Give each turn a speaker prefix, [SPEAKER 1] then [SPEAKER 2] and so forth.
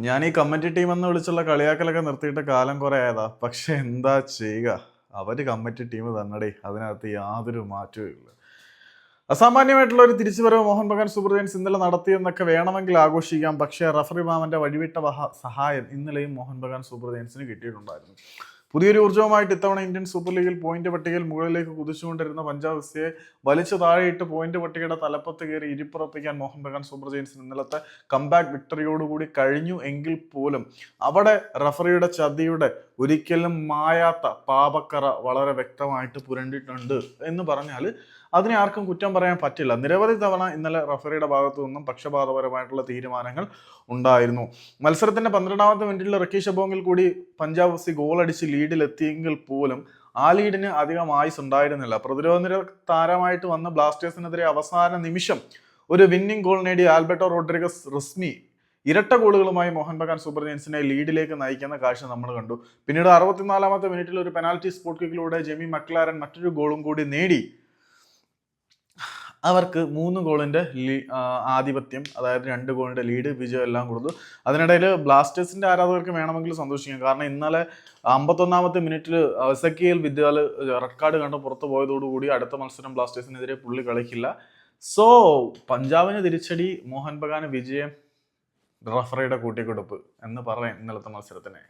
[SPEAKER 1] ഞാൻ ഈ committee team എന്ന് വിളിച്ചുള്ള കളിയാക്കലൊക്കെ നിർത്തിയിട്ട് കാലം കുറെ ആയതാ. പക്ഷെ എന്താ ചെയ്യുക, അവര് കമ്മിറ്റി ടീം തന്നെടേ, അതിനകത്ത് യാതൊരു മാറ്റവും ഇല്ല. അസാമാന്യമായിട്ടുള്ള ഒരു തിരിച്ചുവരവ് മോഹൻ ബഗാൻ സൂപ്പർ ജയൻസ് ഇന്നലെ നടത്തിയെന്നൊക്കെ വേണമെങ്കിൽ ആഘോഷിക്കാം. പക്ഷേ റഫറി മാമന്റെ വഴിവിട്ട സഹായം ഇന്നലെയും മോഹൻ ബഗാൻ സൂപ്പർ ജയൻസിന് കിട്ടിയിട്ടുണ്ടായിരുന്നു. പുതിയൊരു ഊർജ്ജവുമായിട്ട് ഇത്തവണ ഇന്ത്യൻ സൂപ്പർ ലീഗിൽ പോയിന്റ് പട്ടികയിൽ മുകളിലേക്ക് കുതിച്ചുകൊണ്ടിരുന്ന പഞ്ചാബ് എഫ്സിയെ വലിച്ചു താഴെയിട്ട് പോയിന്റ് പട്ടികയുടെ തലപ്പത്ത് കയറി ഇരിപ്പുറപ്പിക്കാൻ മോഹൻ ബഗാൻ സൂപ്പർ ജയൻസിന് ഇന്നലത്തെ കംബാക്ക് വിക്ടറിയോടുകൂടി കഴിഞ്ഞു എങ്കിൽ പോലും അവിടെ റഫറിയുടെ ചതിയുടെ ഒരിക്കലും മായാത്ത പാപക്കറ വളരെ വ്യക്തമായിട്ട് പുരണ്ടിട്ടുണ്ട് എന്ന് പറഞ്ഞാൽ അതിനെ ആർക്കും കുറ്റം പറയാൻ പറ്റില്ല. നിരവധി തവണ ഇന്നലെ റഫറിയുടെ ഭാഗത്തു നിന്നും പക്ഷപാതപരമായിട്ടുള്ള തീരുമാനങ്ങൾ ഉണ്ടായിരുന്നു. മത്സരത്തിന്റെ 12ാമത്തെ മിനിറ്റിൽ റിക്കി ഷബോങ്ങിൽ കൂടി പഞ്ചാബ് എഫ് സി ഗോൾ അടിച്ച് ലീഡിലെത്തിയെങ്കിൽ പോലും ആ ലീഡിന് അധികം ആയുസ് ഉണ്ടായിരുന്നില്ല. പ്രതിരോധ നിര താരമായിട്ട് വന്ന ബ്ലാസ്റ്റേഴ്സിനെതിരെ അവസാന നിമിഷം ഒരു വിന്നിംഗ് ഗോൾ നേടി ആൽബർട്ടോ റോഡ്രിഗസ് റിസ്മി ഇരട്ട ഗോളുകളുമായി മോഹൻ ബഗാൻ സൂപ്പർ ജയൻസിനെ ലീഡിലേക്ക് നയിക്കുന്ന കാഴ്ച നമ്മൾ കണ്ടു. പിന്നീട് 64ാമത്തെ മിനിറ്റിൽ ഒരു പെനാൽറ്റി സ്പോട്ട് കിക്കിലൂടെ ജെമി മക്ലാരൻ മറ്റൊരു ഗോളും കൂടി നേടി അവർക്ക് 3 ഗോളിന്റെ ആധിപത്യം, അതായത് 2 ഗോളിന്റെ ലീഡ്, വിജയം എല്ലാം കൊടുത്തു. അതിനിടയിൽ ബ്ലാസ്റ്റേഴ്സിന്റെ ആരാധകർക്ക് വേണമെങ്കിൽ സന്തോഷിക്കാം. കാരണം ഇന്നലെ 51ാമത്തെ മിനിറ്റിൽ എസക്കിയേൽ വിദ്യാൽ റെഡ് കാർഡ് കണ്ട് പുറത്തു പോയതോടുകൂടി അടുത്ത മത്സരം ബ്ലാസ്റ്റേഴ്സിനെതിരെ പുള്ളി കളിക്കില്ല. സോ പഞ്ചാബിന് തിരിച്ചടി, മോഹൻ ബഗാന് വിജയം, റഫറിയുടെ കൂട്ടിക്കൊടുപ്പ് എന്ന് പറയാം ഇന്നലത്തെ മത്സരത്തിനെ.